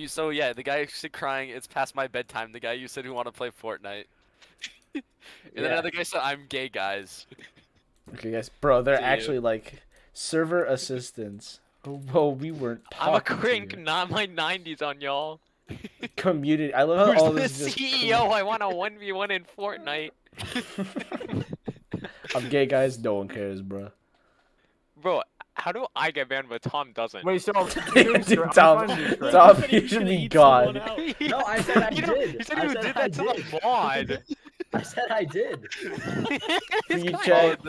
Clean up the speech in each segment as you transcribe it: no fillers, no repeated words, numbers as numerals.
So yeah, the guy said crying, it's past my bedtime. The guy you said who want to play Fortnite. And then another guy said, I'm gay, guys. Okay, guys, bro, they're To you. actually like server assistants. Well, we weren't I'm a talking to crink, you. not my 90s on y'all. Community. I love how Who's all the this is just CEO? I want a 1v1 in Fortnite. I'm gay, guys. No one cares, bro. Bro, how do I get banned but Tom doesn't? Wait, so Dude, Tom, you should be God. No, I said I You did. said I you said did I that to the mod. I said I did. Free guy- Jack,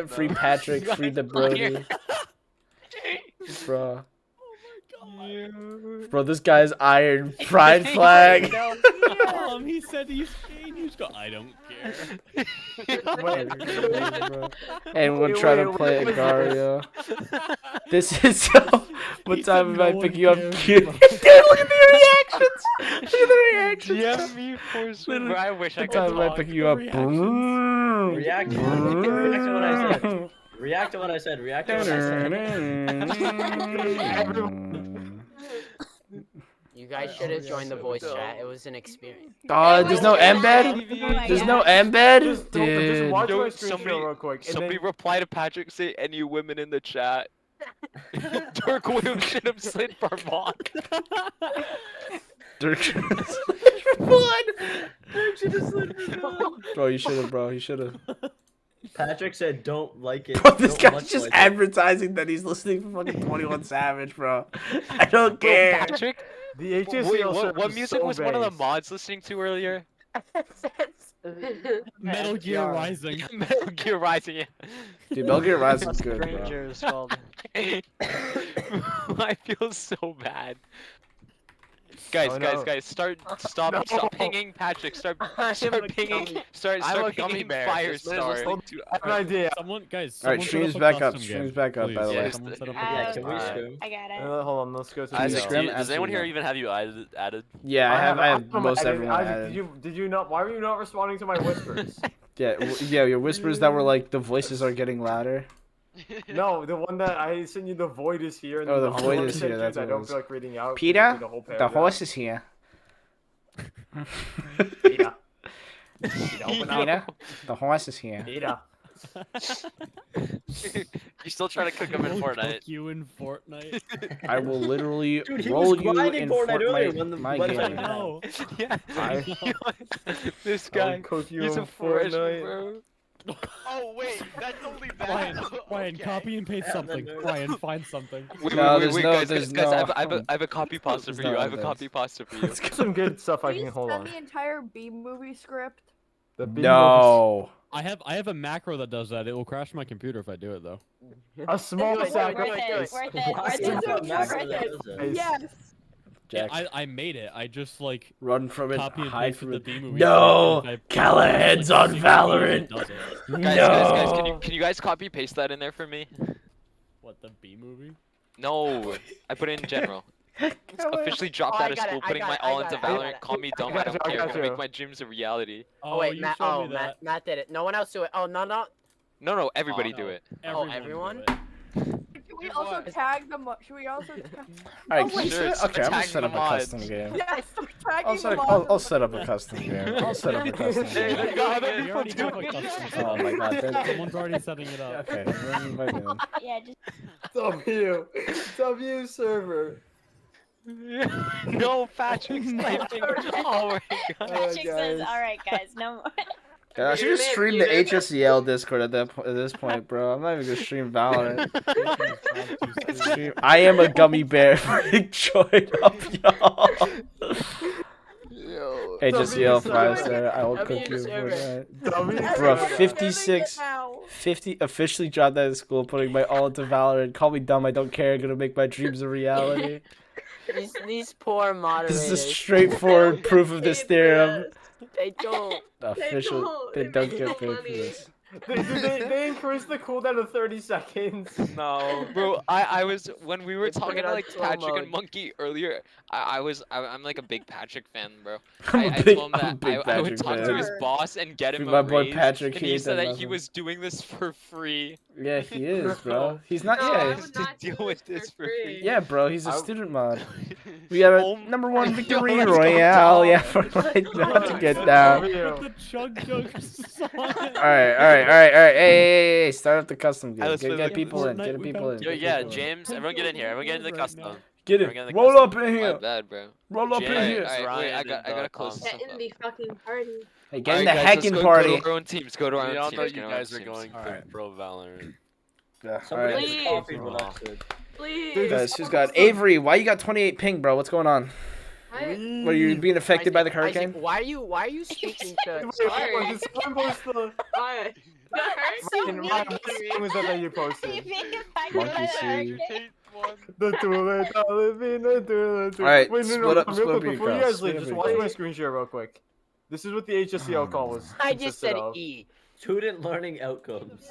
free Patrick, free the Brody. Bro. Bro, this guy's iron pride flag. He said he's gay and you just go, I don't care. And we'll try to play Agario. This is so. What time am I picking you up? Dude, look at the reactions! Look at the reactions! DM me for super. I wish I What could time am I talk. picking you up? React to what I said. React to what I said. React to what I said. You guys should have joined the voice chat. It was an experience. Oh, there's no embed? There's no embed? Dude. Just watch Yo, my screen share real quick. And Somebody then... reply to Patrick, say any women in the chat. Dirk Williams should have slid for Vaughn. Dirk should have slid for Vaughn. Bro, you should have, bro. You should have. Patrick said, "Don't like it." Bro, this don't guy's much just like it." advertising that he's listening to fucking 21 Savage, bro. I don't care. Patrick, The HSCL wait, what server is music so was one of the based. mods listening to earlier? Metal Gear Rising. Metal Gear Rising. Yeah. Dude, Metal Gear Rising's good, bro. Strangers called. I feel so bad. Guys, Oh, no. guys, stop pinging Patrick. Start pinging. Start I'm a gummy pinging bear. Firestar. Dude, I have an idea. Someone, guys. Alright, someone streams set back up. custom Streams game, back up, by the please. way. Someone set up a Yeah, custom can we game. scream? I got it. Hold on, let's go to Isaac, Scrim, does anyone here absolutely. even have you added? Yeah, I have most everyone Isaac, added. did you not? Why were you not responding to my whispers? Yeah, yeah, your whispers that were like, the voices are getting louder. No, the one that I sent you, the void is here. And Oh, the other void one is I sent here, you that's that I what it don't was. feel like reading out. Peter, the whole the paragraph. horse is here. Peter. Peter, open up. Peter, the horse is here. Peter. You're still trying to cook them in I'll Fortnite. cook you in Fortnite. I will literally Dude, he roll was you grinding in Fortnite earlier when Fortnite, the my website game. was No. Yeah. I- This I guy. will cook you He's in a fresh, Fortnite. bro. Oh wait, that's only bad. Brian, Okay. copy and paste something. Brian, find something. Wait, No, wait, there's wait, no- guys, there's guys, no- I have a copy pasta There's for no you. I have a evidence. copy pasta for you. Let's get some good stuff I Please can hold send on. the entire B movie script. The big No. I have a macro that does that. It will crash my computer if I do it though. A small It's sack worth of it, rice. worth it, Why worth is it, it worth not it, worth it. Nice. Yes. Jack, I made it. I just like run from it, copy and hide pasted from the it. B movie. No! and if I- Callahan's like, on 60 Valorant. it does it. No! Can you guys copy paste that in there for me? What, the B movie? No, I put it in general. Officially dropped Oh, I out of got it, school, I putting got my it, I all got into it, I got Valorant. it. Call me dumb, I I got don't you, I care. got Gonna make you. my dreams a reality. Oh wait, you Matt. showed Oh, me that. Matt did it. No one else do it. Oh no. No, everybody Oh, do no. it. Everyone? do it. Should we also tag them? Should we also tag? Alright, Oh, wait, sure, okay, I'm gonna tag set the up a mods. custom game. Yes, start tagging I'll them set up a custom game. I'll set up a custom There game. you go, other We people already do have a it. custom Oh my god, that, Someone's already setting it up. okay, invite me in. Yeah, just W server. No, Patrick's typing. Oh my god. Patrick says, "All right, guys, no more." Yeah, I should just stream the HSCL Discord at this point, bro. I'm not even gonna stream Valorant. I am a gummy bear. Join up, y'all. HSCL 5-star. I will cook you for that. Bro, 56, 50 officially dropped out of school, putting my all into Valorant. Call me dumb, I don't care. Gonna make my dreams a reality. These poor moderators. This is a straightforward proof of this theorem. They don't. Official. They don't get paid for this. They increased the cooldown to 30 seconds. No, bro. I was when we were They put talking it to on like slow Patrick and mode. Monkey earlier. I'm like a big Patrick fan, bro. I'm I a big, told him I'm a that big I would Patrick talk to his fan. boss and get him My a boy raise, Patrick, and he he ain't said done that he nothing. was doing this for free. Yeah, he is, bro. Bro. He's not. No, Yeah, I Has would to not deal do with this this for for free. yeah, bro. He's a I- student mod. We got a Oh number my one victory God, royale. stop. Yeah, for right now to get Over down. you. Put the chug jug song. All right. Hey. Start up the custom game. Alright, let's Get play people in. Fortnite Get people without in. Yo, Get yeah, people in. James, everyone get in here. Everyone get into the Right custom. now. Get Everyone it. get in the Roll custom. up in My here. bad, bro. Roll up in James, here. Alright, wait, Ryan, I gotta and, close Get this in up. the fucking party. Hey, get in Alright, the guys, let's heckin' go party. to our own teams. Go to our We own all teams. know Get you on our guys are teams. going for Alright. pro Valorant. Yeah, Somebody alright. get Please. coffee Aw. production. Please. Dude, Guys, who's got Avery? Why you got 28 ping, bro? What's going on? What, are you being affected by the hurricane? Isaac, why are you speaking to? Sorry. Did someone post the... Why? That hurts so Ryan, much Ryan, to what me. song was that you posted? Monkey see. The toilet, the toilet. Alright, Wait, no, split up real your quick, before you calls. guys leave, just watch my screen share real quick. This is what the HSCL call was. I just consisted said of. E. Student learning outcomes.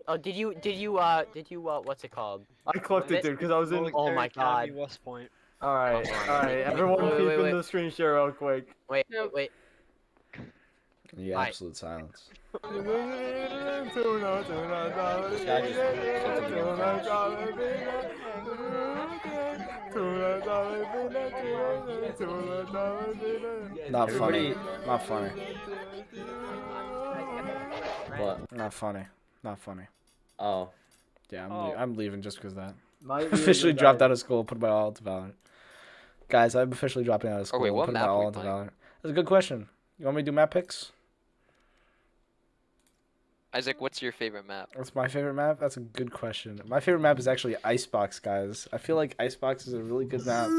Oh, did you what's it called? I clicked it, dude, because I was in... Oh my god. West Point. Alright, everyone Wait, keep wait, in wait. the screen share real quick. Wait. Yeah, Hi. absolute silence. Not funny. Not funny. What? Not funny. Not funny. Oh. Yeah, I'm leaving just because that. Might be a Officially good dropped idea. out of school, put my all into Valorant. Guys, I'm officially dropping out of school. wait, what putting my map are all we into playing? Valorant. That's a good question. You want me to do map picks? Isaac, what's your favorite map? What's my favorite map? That's a good question. My favorite map is actually Icebox, guys. I feel like Icebox is a really good map.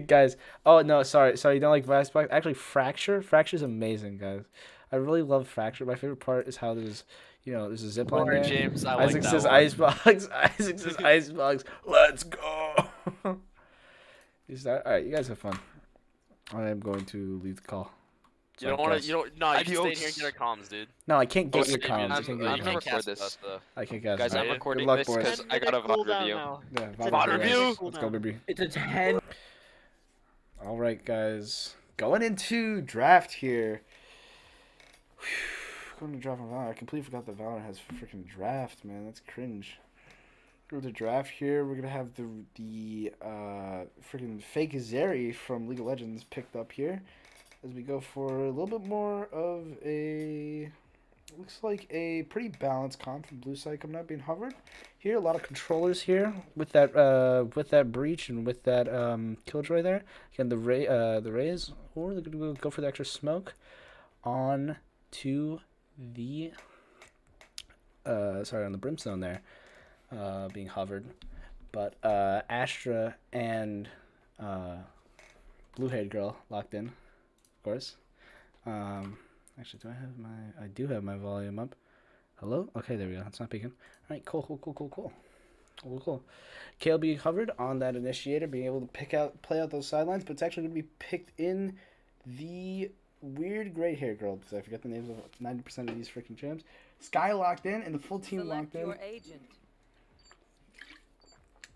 Guys, oh no, sorry, you don't like Icebox? Actually, Fracture's amazing, guys. I really love Fracture. My favorite part is how there's a zip line Sorry, there. James, I like Isaac that says one. Icebox. Isaac says Icebox. Let's go. Alright, you guys have fun. I am going to leave the call. You don't Sorry, want guys. to. You don't. No, you can stay Adios. here and get our comms, dude. No, I can't get Oh, your sorry, comms. I I'm- can't I'm get gonna your record comms. cast this. stuff. I can't cast Guys, it. I'm Good recording luck, this boys. because I got a VOD review. Yeah, VOD review? Let's go, baby. It's a 10. All right, guys. Going into draft here. Going to draft on Valorant. I completely forgot that Valorant has freaking draft, man. That's cringe. Go to draft here. We're gonna have the freaking fake Zeri from League of Legends picked up here, as we go for a little bit more of a. Looks like a pretty balanced comp from Blue Side coming up, being hovered. Here, a lot of controllers here with that breach and with that killjoy there. Again, the rays, or they're gonna go for the extra smoke on to the on the brimstone there, being hovered. But Astra and blue-haired girl locked in, of course. Actually, I do have my volume up. Hello? Okay, there we go. It's not peaking. All right, cool. KLB hovered on that initiator, being able to play out those sidelines, but it's actually going to be picked in the weird gray hair girl, because I forget the names of 90% of these freaking champs. Sky locked in, and the full team locked in.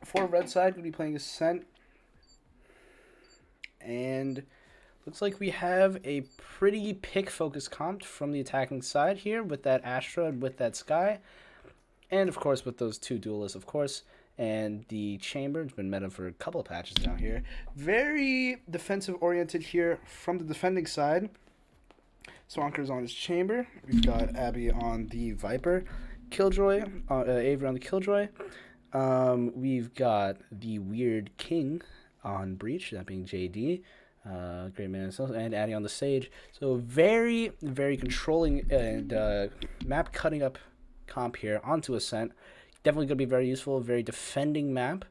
For red side, going to be playing Ascent. And looks like we have a pretty pick-focused comp from the attacking side here with that Astra and with that Sky. And, of course, with those two duelists, of course. And the Chamber has been meta for a couple of patches now here. Very defensive-oriented here from the defending side. Swanker's on his Chamber. We've got Abby on the Viper. Killjoy, Avery on the Killjoy. We've got the Weird King on Breach, that being JD. Great man and Addy on the Sage. So very, very controlling and map cutting up comp here onto Ascent. Definitely going to be very useful, very defending map.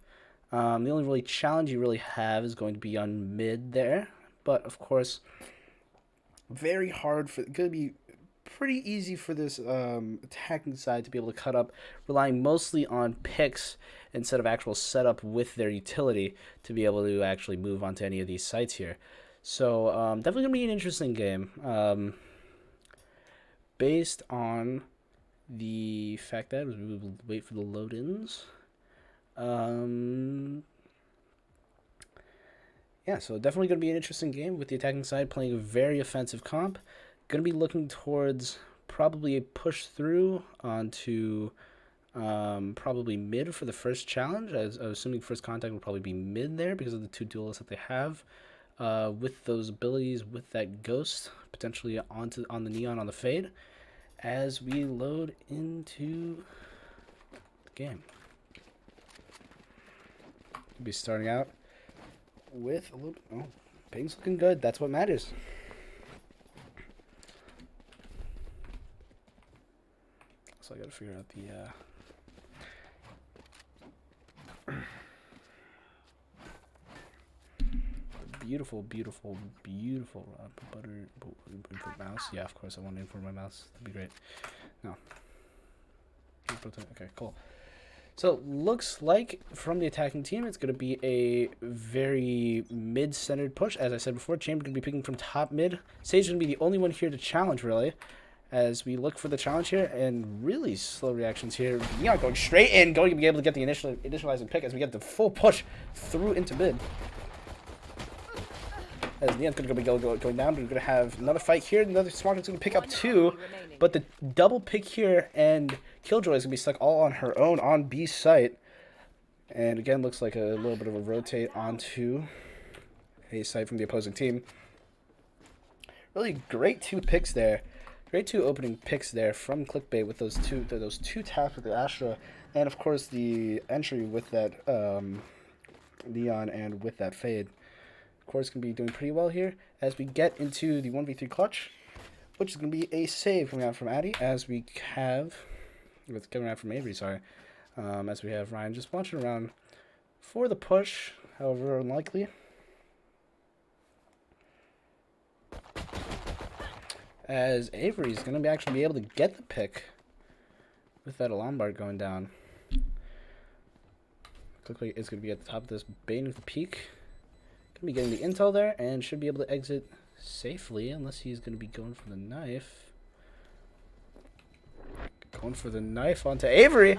The only really challenge you really have is going to be on mid there. But of course, very hard for, going to be pretty easy for this attacking side to be able to cut up, relying mostly on picks instead of actual setup with their utility to be able to actually move onto any of these sites here. So definitely going to be an interesting game. based on the fact that we will wait for the load-ins. Yeah, so definitely going to be an interesting game with the attacking side playing a very offensive comp. Going to be looking towards probably a push through onto probably mid for the first challenge. As assuming first contact will probably be mid there because of the 2 duelists that they have. With those abilities, with that ghost potentially on the neon on the fade, as we load into the game. We'll be starting out with a little. Oh, ping's looking good. That's what matters. So I got to figure out the. Beautiful, beautiful, beautiful butter. Input mouse. Yeah, of course I want to import my mouse. That'd be great. No. Okay, cool. So looks like from the attacking team, it's going to be a very mid-centered push. As I said before, Chamber going to be picking from top mid. Sage going to be the only one here to challenge, really, as we look for the challenge here. And really slow reactions here. Neon going straight in, going to be able to get the initializing pick as we get the full push through into mid. As Neon's going to be going down, we're going to have another fight here. Another Smart's going to pick up 2, but the double pick here, and Killjoy is going to be stuck all on her own on B site. And again, looks like a little bit of a rotate onto A site from the opposing team. Really great 2 picks there. Great 2 opening picks there from Clickbait with those two taps with the Astra, and of course the entry with that Neon and with that fade. Of course, going to be doing pretty well here as we get into the 1v3 clutch, which is going to be a save coming out from Addy as we have, with coming out from Avery, sorry, as we have Ryan just watching around for the push, however unlikely. As Avery is going to actually be able to get the pick with that alarm bar going down. Looks like it's going to be at the top of this Bane with the peak. Be getting the intel there and should be able to exit safely unless he's going to be going for the knife. Going for the knife onto Avery.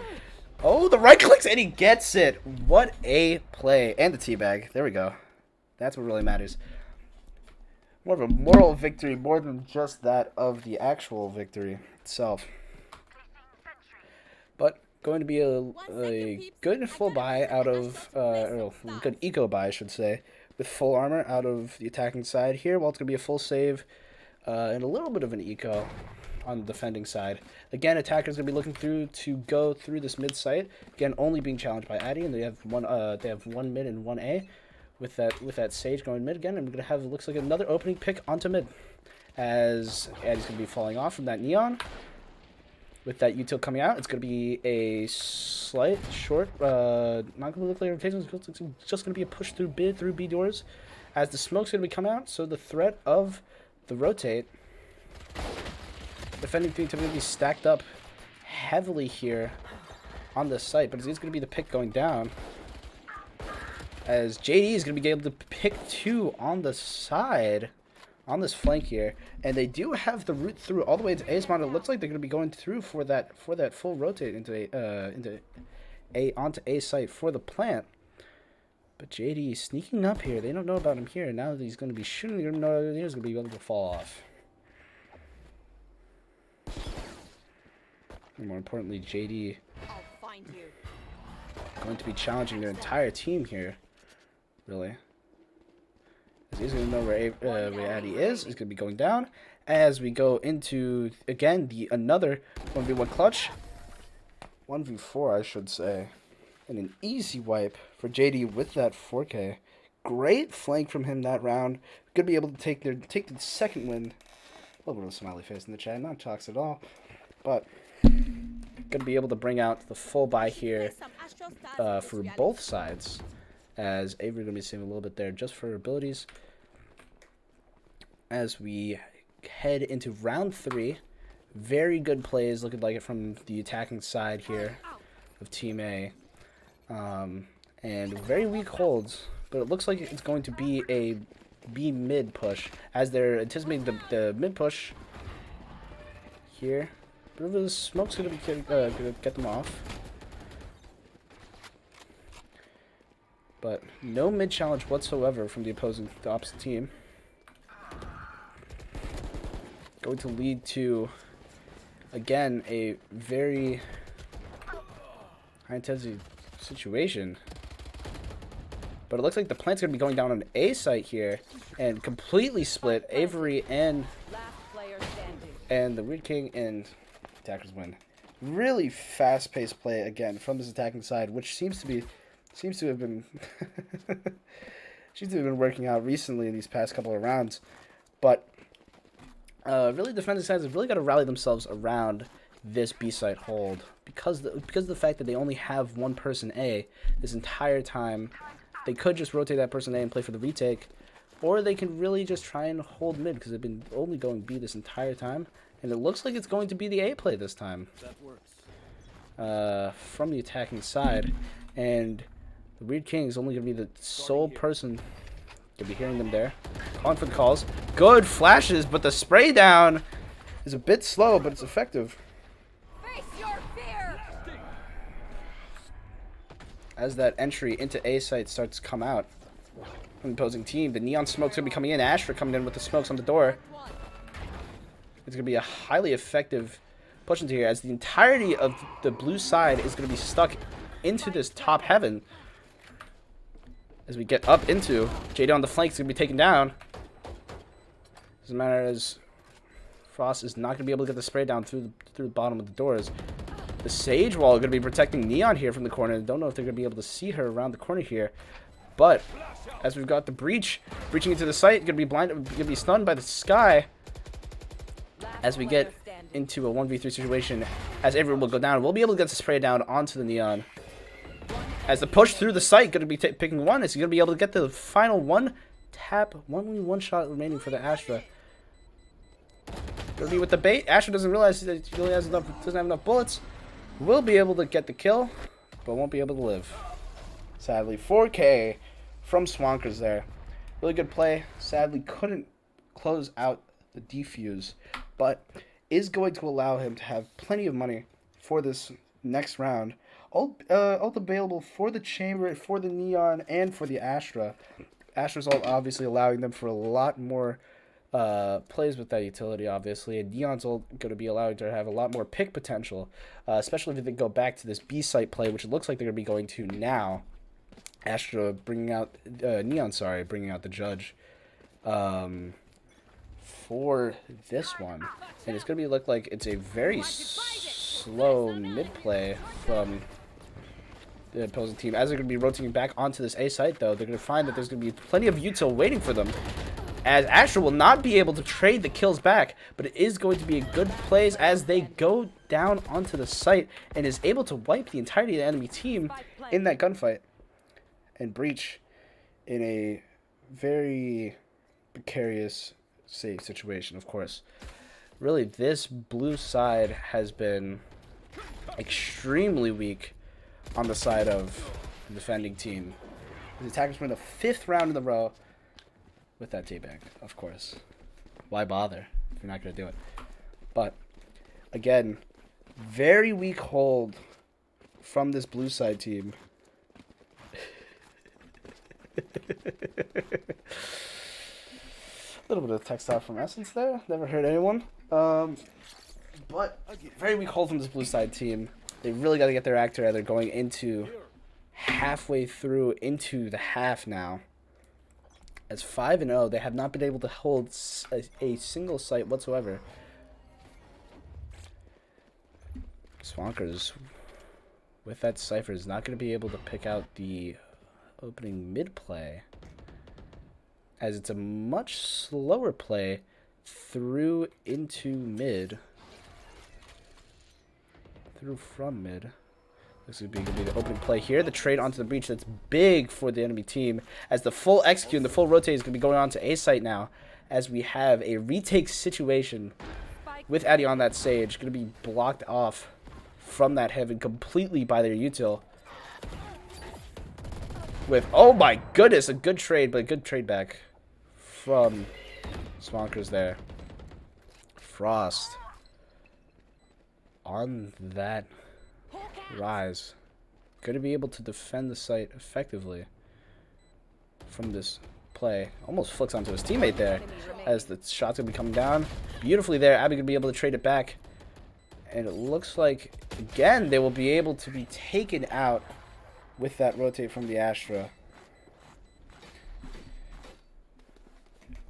Oh, the right clicks and he gets it. What a play. And the teabag. There we go. That's what really matters. More of a moral victory more than just that of the actual victory itself. But going to be a good full buy out of, or good eco buy I should say, with full armor out of the attacking side here. Well, it's going to be a full save and a little bit of an eco on the defending side. Again, attackers going to be looking through to go through this mid site. Again, only being challenged by Addy, and they have one mid and one A with that Sage going mid again. And we're going to have, looks like, another opening pick onto mid as Addy's going to be falling off from that Neon. With that util coming out, it's going to be a slight short, not going to look like rotation. It's just going to be a push through B doors, as the smoke's going to be coming out. So the threat of the rotate, defending team going to be stacked up heavily here on this site, but it's going to be the pick going down, as JD is going to be able to pick 2 on the side. On this flank here, and they do have the route through all the way to A spawn. It looks like they're going to be going through for that full rotate onto A site for the plant. But JD is sneaking up here. They don't know about him here. Now that he's going to be shooting, they're going to know he's going to be able to fall off. And more importantly, JD going to be challenging their entire team here. Really. He's going to know where Addy is. He's going to be going down as we go into, again, another 1v1 clutch. 1v4, I should say. And an easy wipe for JD with that 4K. Great flank from him that round. Going to be able to take the second win. A little bit of a smiley face in the chat. Not toxic at all. But going to be able to bring out the full buy here for both sides. As Avery going to be saving a little bit there just for abilities. As we head into round 3, very good plays looking like it from the attacking side here of Team A. And very weak holds, but it looks like it's going to be a B mid push as they're anticipating the mid push here. Bit of a smoke's gonna get them off. But no mid challenge whatsoever from the opposite team. Going to lead to, again, a very high intensity situation. But it looks like the plant's going to be going down on A site here and completely split. Avery and the Weird King and attackers win. Really fast-paced play again from this attacking side, which seems to have been working out recently in these past couple of rounds. But really, defensive sides have really got to rally themselves around this B site hold because of the fact that they only have one person A this entire time. They could just rotate that person A and play for the retake, or they can really just try and hold mid because they've been only going B this entire time, and it looks like it's going to be the A play this time. That works. From the attacking side, and the Weird King is only going to be the sole person. You'll be hearing them there. Calling for the calls. Good flashes, but the spray down is a bit slow, but it's effective. Face your fear. As that entry into A site starts to come out from the opposing team, the neon smoke's going to be coming in. Astra coming in with the smokes on the door. It's going to be a highly effective push into here as the entirety of the blue side is going to be stuck into this top heaven. As we get up into Jada on the flank is going to be taken down. Doesn't matter as Frost is not going to be able to get the spray down through the bottom of the doors. The Sage Wall is going to be protecting Neon here from the corner. Don't know if they're going to be able to see her around the corner here. But as we've got the breaching into the site, going to be blind, going to be stunned by the sky. As we get into a 1v3 situation, as everyone will go down, we'll be able to get the spray down onto the Neon. As the push through the site, going to be picking one, is he going to be able to get the final one shot remaining for the Astra. Going to be with the bait. Astra doesn't realize that he really doesn't have enough bullets. Will be able to get the kill, but won't be able to live. Sadly, 4K from Swankers there. Really good play. Sadly, couldn't close out the defuse, but is going to allow him to have plenty of money for this next round. All available for the Chamber, for the Neon, and for the Astra. Astra's all obviously allowing them for a lot more plays with that utility, obviously, and Neon's all going to be allowing to have a lot more pick potential, especially if they go back to this B site play, which it looks like they're going to be going to now. Astra bringing out Neon, bringing out the Judge for this one, and it's going to look like it's a very slow mid play from the opposing team. As they're going to be rotating back onto this A site, though, they're going to find that there's going to be plenty of util waiting for them, as Astra will not be able to trade the kills back, but it is going to be a good plays as they go down onto the site and is able to wipe the entirety of the enemy team in that gunfight. And Breach in a very precarious safe situation, of course. Really, this blue side has been extremely weak on the side of the defending team. The attackers win the 5th round in a row with that T-Bank, of course. Why bother if you're not going to do it? But, again, very weak hold from this blue side team. A little bit of textile from Essence there. Never hurt anyone. But very weak hold from this blue side team. They really got to get their act together going into halfway through into the half now. As 5-0, they have not been able to hold a single site whatsoever. Swankers, with that Cypher, is not going to be able to pick out the opening mid play, as it's a much slower play through into mid, through from mid. This is going to be the opening play here. The trade onto the breach, that's big for the enemy team, as the full execute and the full rotate is going to be going on to A site now, as we have a retake situation with Addy on that Sage, going to be blocked off from that heaven completely by their util. With, oh my goodness, a good trade, but a good trade back from Swankers there. Frost on that rise. Going to be able to defend the site effectively from this play. Almost flicks onto his teammate there as the shot's going to be coming down. Beautifully there. Abby going to be able to trade it back. And it looks like, again, they will be able to be taken out with that rotate from the Astra.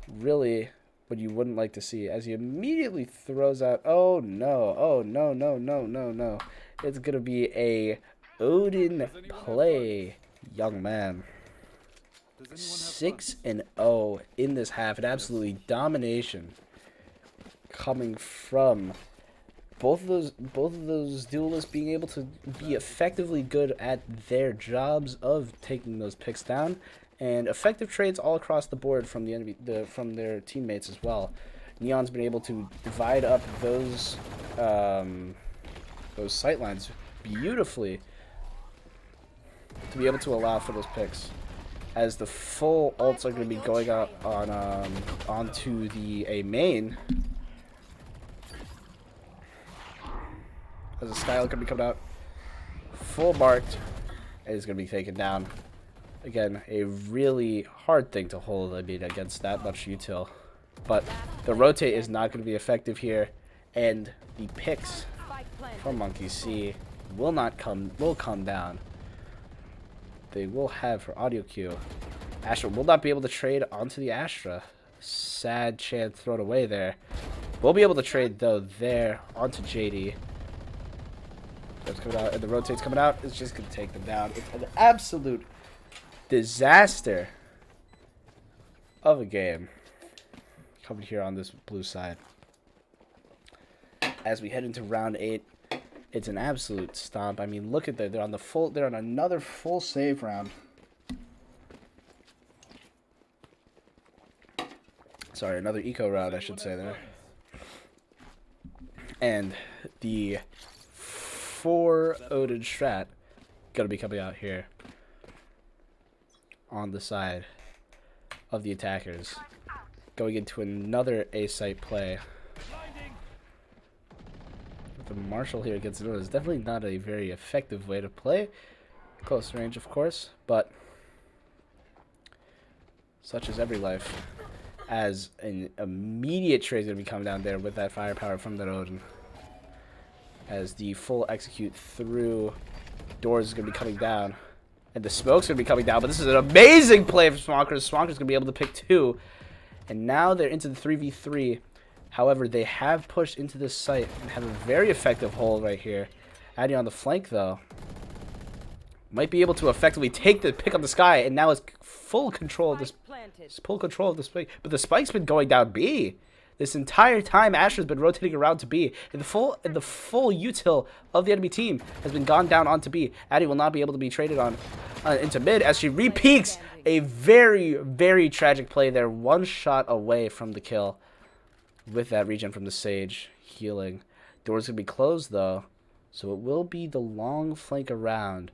Really what you wouldn't like to see as he immediately throws out. Oh no, oh no, no, no, no, no. It's going to be a Odin play, young man. 6-0 in this half. An absolutely domination coming from both of those duelists being able to be effectively good at their jobs of taking those picks down, and effective trades all across the board from the enemy, from their teammates as well. Neon's been able to divide up those sight lines beautifully to be able to allow for those picks, as the full ults are going to be going out on onto the A main. As the Skylar going to be coming out full marked, and is going to be taken down. Again, a really hard thing to hold, I mean, against that much util. But the rotate is not going to be effective here, and the picks from Monkey C will come down. They will have for audio cue. Astra will not be able to trade onto the Astra. Sad chance thrown away there. We'll be able to trade though there onto JD. That's coming out, and the rotate's coming out. It's just gonna take them down. It's an absolute disaster of a game coming here on this blue side. As we head into round 8, it's an absolute stomp. I mean, look at that. They're on another full save round. Sorry, another eco round, I should say there. And the 4 Odin strat gonna be coming out here on the side of the attackers, going into another A site play. The Marshall here against Nova is definitely not a very effective way to play. Close range, of course, but such is every life. As an immediate trade is going to be coming down there with that firepower from the Odin. As the full execute through doors is going to be coming down. And the smoke's going to be coming down, but this is an amazing play from Swankers. Swankers going to be able to pick 2. And now they're into the 3v3. However, they have pushed into this site and have a very effective hold right here. Addy on the flank, though, might be able to effectively take the pick on the sky, and now is full control of this. Full control of the spike. But the spike's been going down B this entire time. Asher's been rotating around to B, and the full util of the enemy team has been gone down onto B. Addy will not be able to be traded on into mid as she re-peaks. A very, very tragic play there. One shot away from the kill. With that regen from the Sage healing. Doors going to be closed though, so it will be the long flank around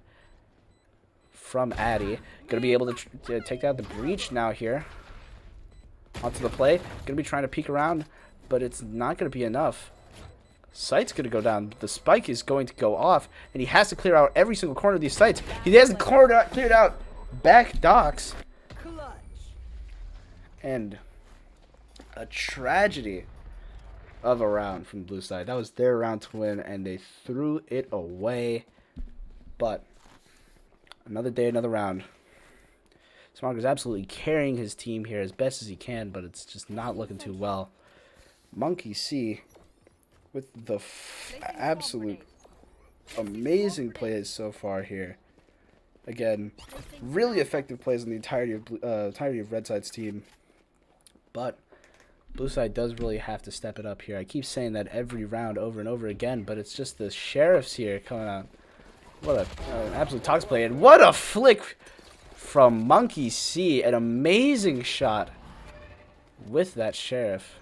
from Addy. Going to be able to take out the breach now here. Onto the play. Going to be trying to peek around, but it's not going to be enough. Sight's going to go down. The spike is going to go off, and he has to clear out every single corner of these sites. He hasn't cleared out back docks. And a tragedy of a round from the blue side. That was their round to win, and they threw it away. But another day, another round. Smarter's absolutely carrying his team here as best as he can, but it's just not looking too well. Monkey C with the absolute amazing plays so far here. Again, really effective plays on the entirety of Red Side's team. But Blue Side does really have to step it up here. I keep saying that every round over and over again, but it's just the Sheriffs here coming out. What an absolute toxic play. And what a flick from Monkey C. An amazing shot with that Sheriff.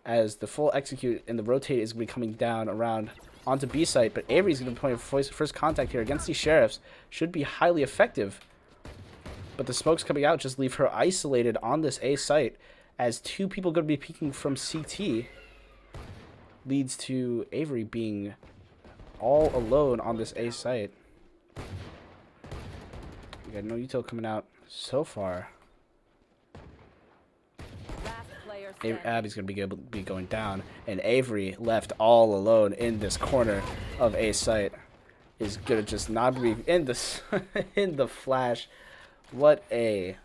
As the full execute and the rotate is going to be coming down around onto B site, but Avery's going to be playing first contact here against these Sheriffs. Should be highly effective. But the smokes coming out just leave her isolated on this A site, as 2 people going to be peeking from CT. leads to Avery being all alone on this A site. We got no util coming out so far. Abby's going to be able to be going down, and Avery, left all alone in this corner of A site, is going to just not be in this in the flash. What a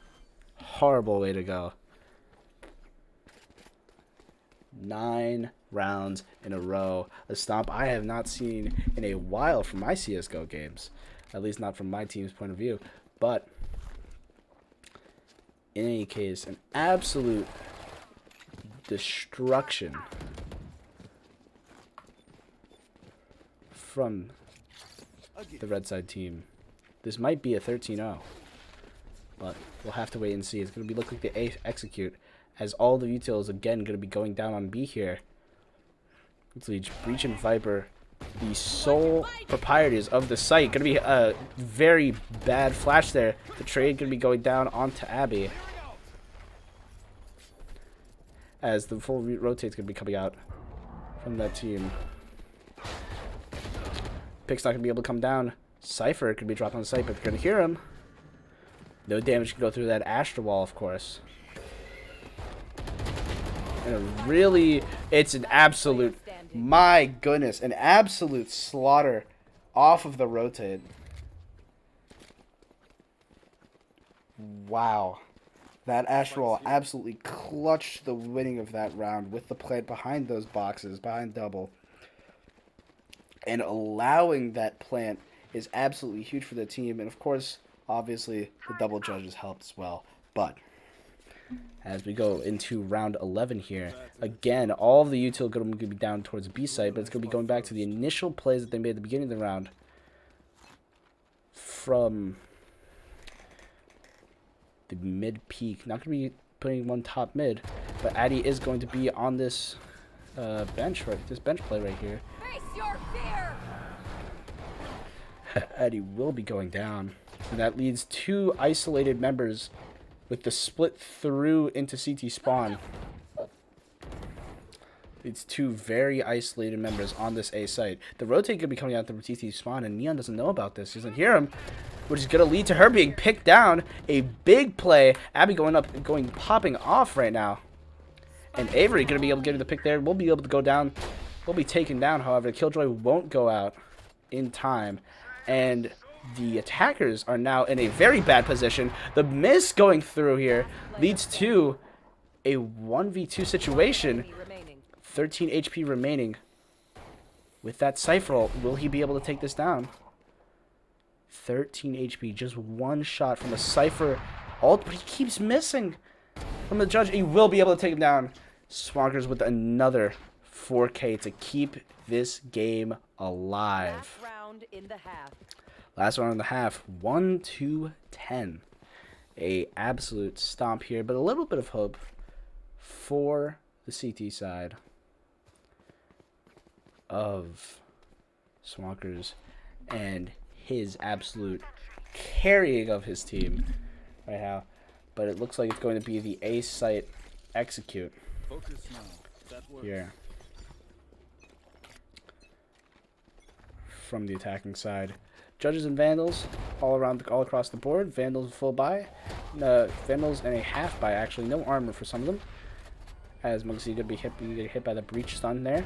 horrible way to go. 9 rounds in a row. A stomp I have not seen in a while from my CSGO games. At least not from my team's point of view. But in any case, an absolute destruction from the red side team. This might be a 13-0, but we'll have to wait and see. It's going to be look like the A execute, as all the utils again going to be going down on B here. Let's see, Breach and Viper, the sole proprietors of the site. Going to be a very bad flash there. The trade going to be going down onto Abby, as the full rotate's going to be coming out from that team. Pick's not going to be able to come down. Cypher could be dropped on the site, but they're going to hear him. No damage can go through that Astra wall, of course. And really, it's an absolute, my goodness, an absolute slaughter off of the rotate. Wow. That Astra wall absolutely clutched the winning of that round with the plant behind those boxes, behind double. And allowing that plant is absolutely huge for the team. And of course, obviously, the double judges helped as well. But as we go into round 11 here, again, all of the util are going to be down towards B site, but it's going to be going back to the initial plays that they made at the beginning of the round from the mid peak. Not going to be putting one top mid, but Addy is going to be on this bench play right here. Face your fear. Addy will be going down, and that leads 2 isolated members with the split through into CT spawn. It's 2 very isolated members on this A site. The rotate could be coming out the CT spawn, and Neon doesn't know about this. He doesn't hear him, which is going to lead to her being picked down. A big play. Abby popping off right now. And Avery going to be able to get the pick there. We'll be able to go down. We'll be taken down, however. Killjoy won't go out in time. And the attackers are now in a very bad position. The miss going through here leads to a 1v2 situation. 13 HP remaining. With that Cypher ult, will he be able to take this down? 13 HP, just one shot from a Cypher ult, but he keeps missing from the judge. He will be able to take him down. Swankers with another 4K to keep this game alive. Last round in the half, 1-10. A absolute stomp here, but a little bit of hope for the CT side of Swankers and his absolute carrying of his team right now. But it looks like it's going to be the A site execute here from the attacking side. Judges and Vandals all across the board. Vandals full buy, Vandals and a half buy actually. No armor for some of them, as Muggsy gonna be hit by the breach stun there,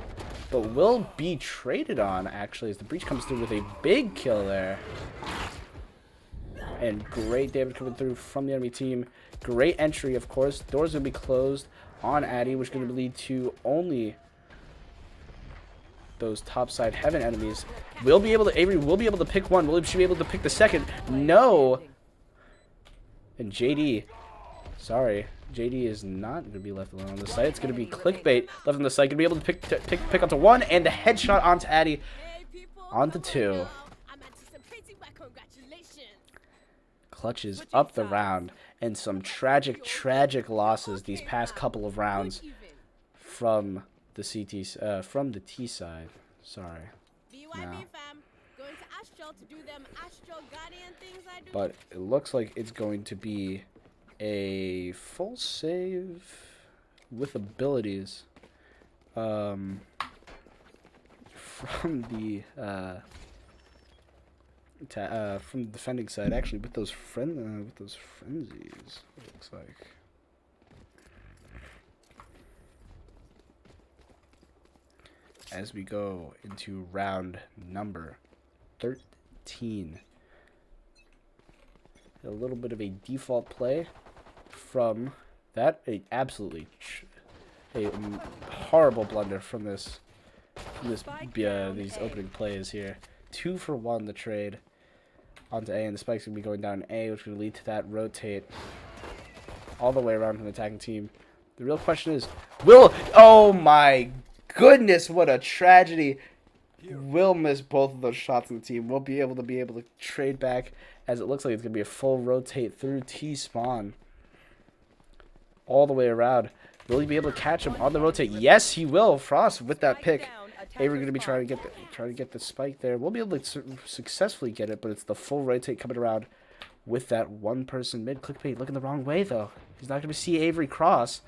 but will be traded on actually as the breach comes through with a big kill there. And great damage coming through from the enemy team. Great entry, of course. Doors gonna be closed on Addy, which is gonna lead to only those topside heaven enemies. Avery will be able to pick one. Will she be able to pick the second? No. And JD, sorry, JD is not going to be left alone on the site. It's going to be clickbait left on the site. Going to be able to pick up to 1 and the headshot onto Addy. Onto 2. Clutches up the round, and some tragic losses these past couple of rounds from the from the T side. Sorry. No. But it looks like it's going to be a full save with abilities. from the defending side, actually, with those frenzies. It looks like. As we go into round number 13. A little bit of a default play from that. A horrible blunder from these opening plays here. 2 for 1 the trade onto A, and the spike's gonna be going down A, which is gonna lead to that rotate all the way around from the attacking team. The real question is, oh my goodness, what a tragedy. Will miss both of those shots in the team. We'll be able to trade back, as it looks like it's gonna be a full rotate through T spawn all the way around. Will he be able to catch him on the rotate? Yes, he will. Frost with that pick. Avery going to be trying to get the spike there. We'll be able to successfully get it, but it's the full rotate coming around with that one person mid. Clickbait looking the wrong way though. He's not going to see Avery cross.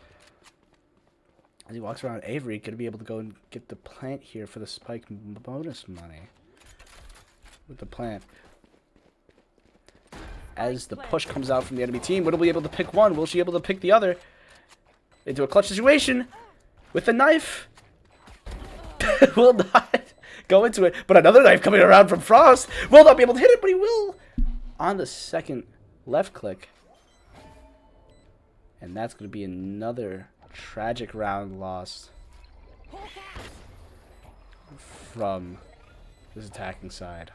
As he walks around, Avery going to be able to go and get the plant here for the spike bonus money with the plant. As the push comes out from the enemy team, will be able to pick one? Will she be able to pick the other? Into a clutch situation with the knife. Will not go into it, but another knife coming around from Frost. Will not be able to hit it, but he will on the second left click. And that's going to be another tragic round lost from this attacking side.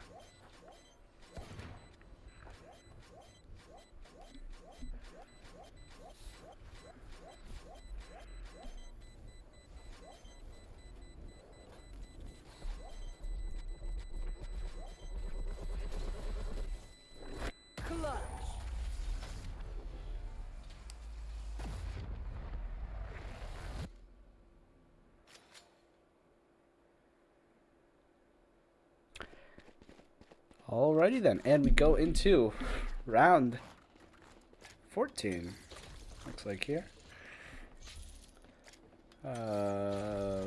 Alrighty then, and we go into round 14. Looks like here.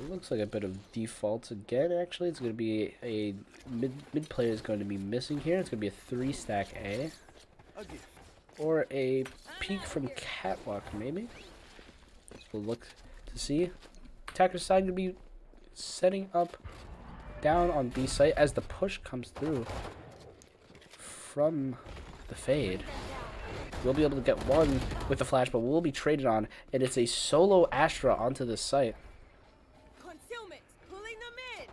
Looks like a bit of defaults again. Actually, it's going to be a mid player is going to be missing here. It's going to be a 3-stack A, or a peek from Catwalk maybe. We'll look to see. Attacker side going to be setting up down on B site as the push comes through from the fade. We'll be able to get one with the flash, but we'll be traded on, and it's a solo Astra onto this site. Concealment, pulling them in.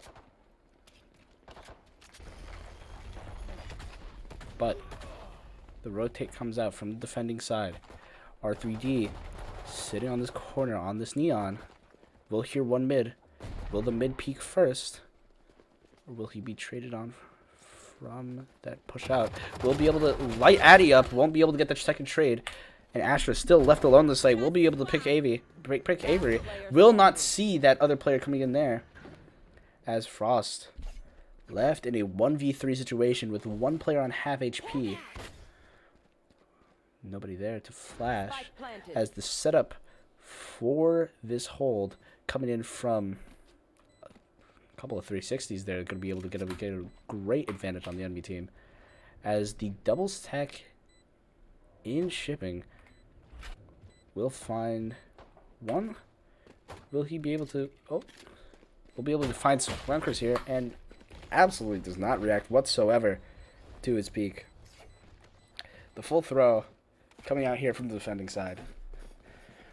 But the rotate comes out from the defending side. R3D sitting on this corner on this neon. We'll hear one mid. Will the mid peek first, or will he be traded on from that push out? We'll be able to light Addy up. Won't be able to get the second trade. And Astra still left alone the site. We'll be able to pick Avery. Will not see that other player coming in there. As Frost left in a 1v3 situation with one player on half HP. Nobody there to flash. As the setup for this hold coming in from couple of 360s there, going to be able to get a great advantage on the enemy team, as the double stack in shipping will find one. Will he be able to? Oh, we'll be able to find some flankers here, and absolutely does not react whatsoever to his peak. The full throw coming out here from the defending side.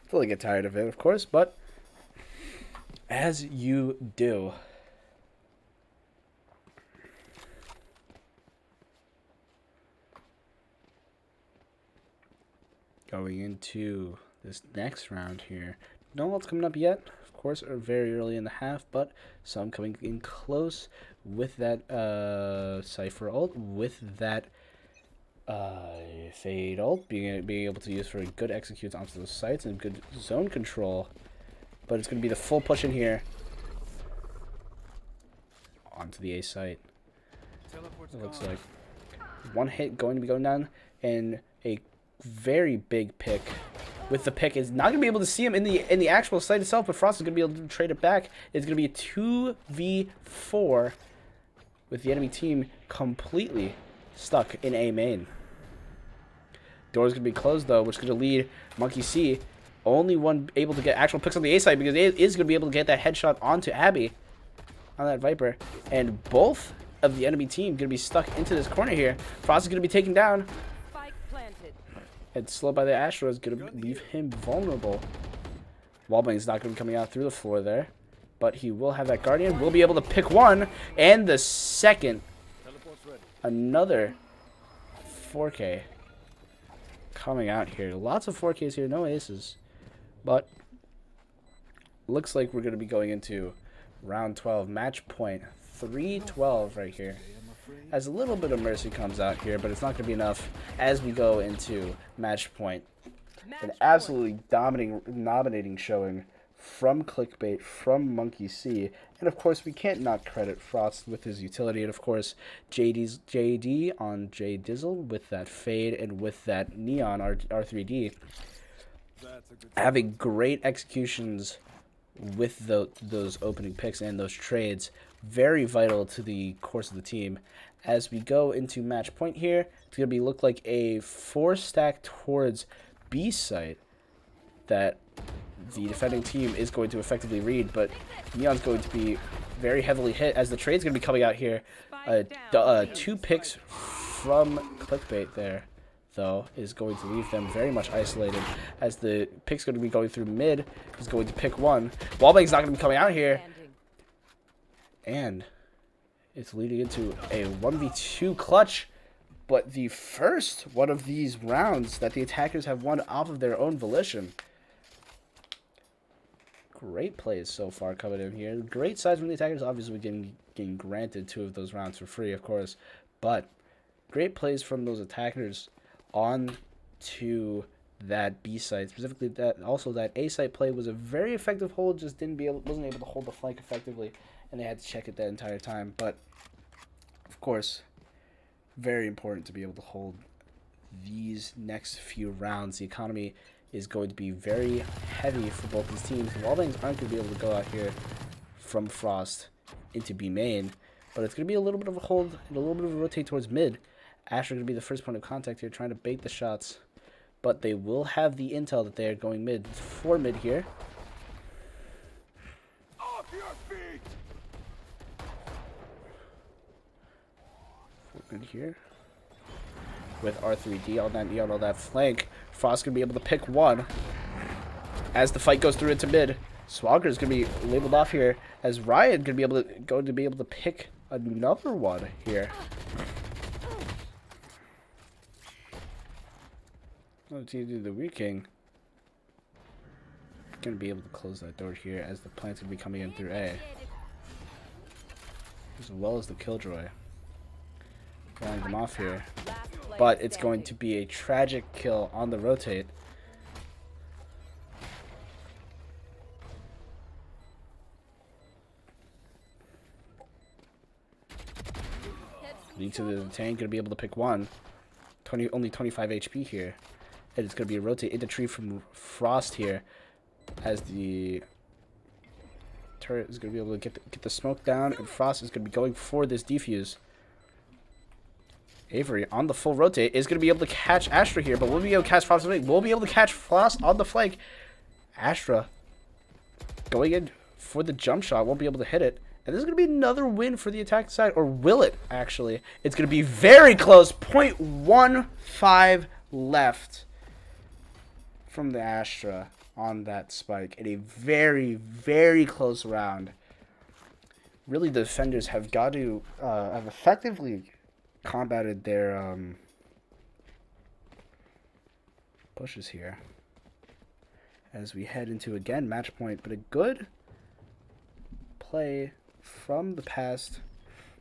Fully get tired of it, of course, but as you do. Going into this next round here. No ults coming up yet, of course, are very early in the half, but some coming in close with that Cypher ult, with that Fade ult, being able to use for good executes onto those sites and good zone control. But it's going to be the full push in here onto the A site. It looks like one hit going to be going down, and a very big pick with the pick. Is not going to be able to see him in the actual site itself, but Frost is going to be able to trade it back. It's going to be a 2v4 with the enemy team completely stuck in A main. Door's going to be closed, though, which is going to lead Monkey C. Only one able to get actual picks on the A side because it is going to be able to get that headshot onto Abby on that Viper. And both of the enemy team going to be stuck into this corner here. Frost is going to be taken down. Spike planted. And slowed by the Astra is going to leave him vulnerable. Wallbang's not going to be coming out through the floor there. But he will have that Guardian. Will be able to pick one. And the second. Another 4K coming out here. Lots of 4Ks here. No aces. But looks like we're going to be going into round 12. Match point. 3-12 right here. As a little bit of mercy comes out here, but it's not going to be enough as we go into match point. An absolutely dominating showing from Clickbait, from Monkey C. And of course, we can't not credit Frost with his utility. And of course, JD on J Dizzle with that fade and with that Neon R3D. Having great executions with those opening picks and those trades. Very vital to the course of the team. As we go into match point here, it's going to look like a 4-stack towards B site that the defending team is going to effectively read, but Neon's going to be very heavily hit as the trade's going to be coming out here. 2 picks from Clickbait there, though, is going to leave them very much isolated as the pick's going to be going through mid. Is going to pick one. Wallbang's not going to be coming out here. And it's leading into a 1v2 clutch. But the first one of these rounds that the attackers have won off of their own volition. Great plays so far coming in here. Great sides from the attackers. Obviously, getting granted 2 of those rounds for free, of course. But great plays from those attackers on to that B site. Specifically, that A site play was a very effective hold. Just wasn't able to hold the flank effectively, and they had to check it that entire time. But of course, very important to be able to hold these next few rounds. The economy is going to be very heavy for both these teams. The Wallbangs aren't going to be able to go out here from Frost into B main, but it's going to be a little bit of a hold and a little bit of a rotate towards mid. Asher going to be the first point of contact here, trying to bait the shots, but they will have the intel that they are going mid. For mid here. Off your feet. For mid here. With R3D on that Neon on that flank. Frost going to be able to pick one as the fight goes through into mid. Swagger is going to be labeled off here as Ryan going to be able to pick another one here. Oh, the Weird King going to be able to close that door here as the plant's going to be coming in through A, as well as the Killjoy. Rolling them off here. But it's going to be a tragic kill on the rotate. Lead to the tank, gonna be able to pick one. Only 25 HP here. And it's gonna be a rotate into tree from Frost here, as the turret is gonna be able to get the smoke down, and Frost is gonna be going for this defuse. Avery on the full rotate is going to be able to catch Astra here, but we'll be able to catch Frost. We'll be able to catch Frost on the flank. Astra going in for the jump shot, won't be able to hit it. And this is going to be another win for the attack side, or will it actually? It's going to be very close. 0.15 left from the Astra on that spike in a very, very close round. Really, the defenders have got to have effectively combated their pushes here as we head into again match point, but a good play from the past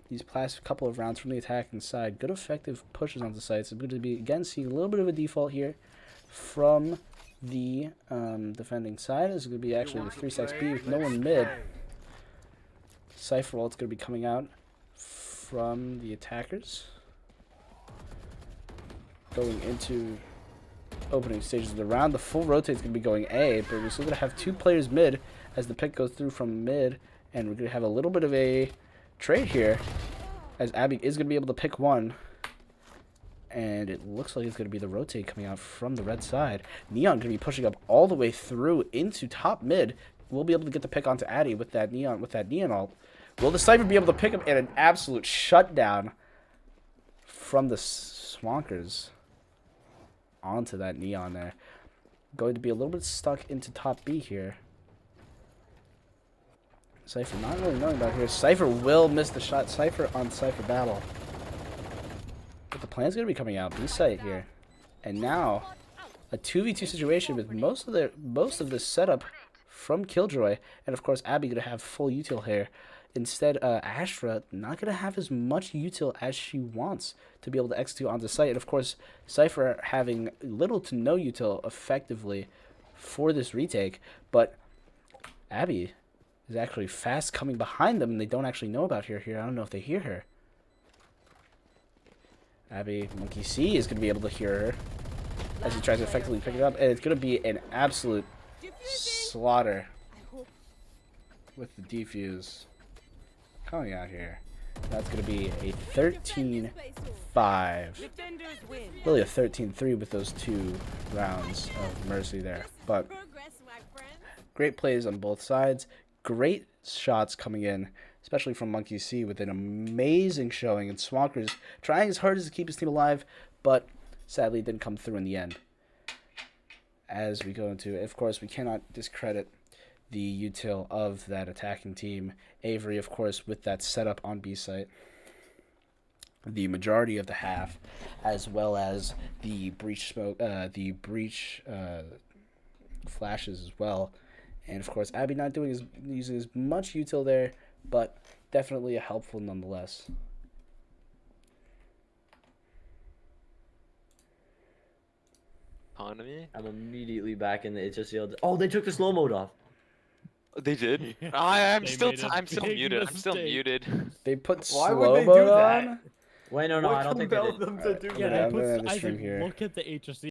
these past couple of rounds from the attacking side. Good effective pushes on the sites. I'm going to be again seeing a little bit of a default here from the defending side. This is going to be actually the 3-stack B with no one mid. Cypher ult's going to be coming out from the attackers. Going into opening stages of the round. The full rotate's going to be going A, but we're still going to have 2 players mid as the pick goes through from mid, and we're going to have a little bit of a trade here as Abby is going to be able to pick one. And it looks like it's going to be the rotate coming out from the red side. Neon going to be pushing up all the way through into top mid. We'll be able to get the pick onto Addy with that Neon ult. Will the Cypher be able to pick up in an absolute shutdown from the Swankers onto that Neon there? Going to be a little bit stuck into top B here. Cypher not really knowing about here. Cypher will miss the shot. Cypher on Cypher battle. But the plan's going to be coming out B site here. And now a 2v2 situation with most of the setup from Killjoy. And of course Abby going to have full util here. Instead, Ashra not going to have as much util as she wants to be able to execute onto site. And of course, Cypher having little to no util effectively for this retake. But Abby is actually fast coming behind them, and they don't actually know about her here. I don't know if they hear her. Abby, Monkey C is going to be able to hear her as he tries to effectively pick it up. And it's going to be an absolute slaughter with the defuse coming out here. That's going to be a 13-5. Really a 13-3 with those 2 rounds of Mercy there. But great plays on both sides. Great shots coming in, especially from Monkey C with an amazing showing. And Swankers trying as hard as to keep his team alive, but sadly didn't come through in the end. As we go into, of course, we cannot discredit the util of that attacking team. Avery, of course, with that setup on B site. The majority of the half, as well as the breach smoke, the breach flashes as well. And of course, Abby not using as much util there, but definitely a helpful nonetheless. Economy? I'm immediately back in the HSCL. Oh, they took the slow mode off. They did? Yeah. I'm They still made a I'm still big muted. I'm still mistake. muted. They put Why slow would they mode do that? on? Wait, no, I don't think they compelled did. them to do Yeah, Yeah, I'm they gonna put. have to stream Isaac, here. look at the HSC.